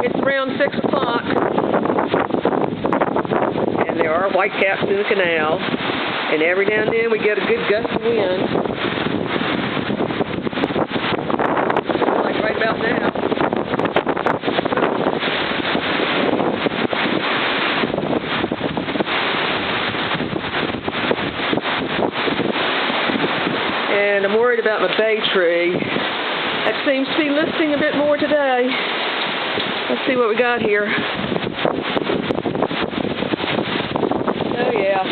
It's around 6 o'clock, and there are whitecaps in the canal, and every now and then we get a good gust of wind, like right about now. And I'm worried about my bay tree. That seems to be lifting a bit more today. Let's see what we got here. Oh yeah.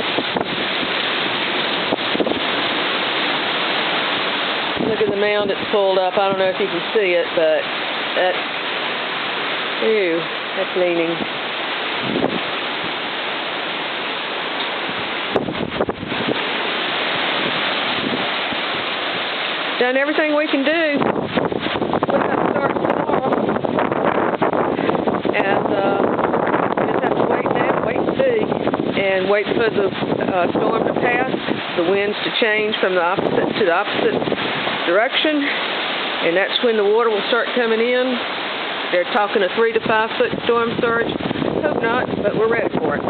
Look at the mound it's pulled up. I don't know if you can see it, but that's leaning. Done everything we can do. We'll have to start tomorrow. And just have to wait now, wait and see. And wait for the storm to pass, the winds to change from the opposite to the opposite direction. And that's when the water will start coming in. They're talking a 3 to 5 foot storm surge. Hope not, but we're ready for it.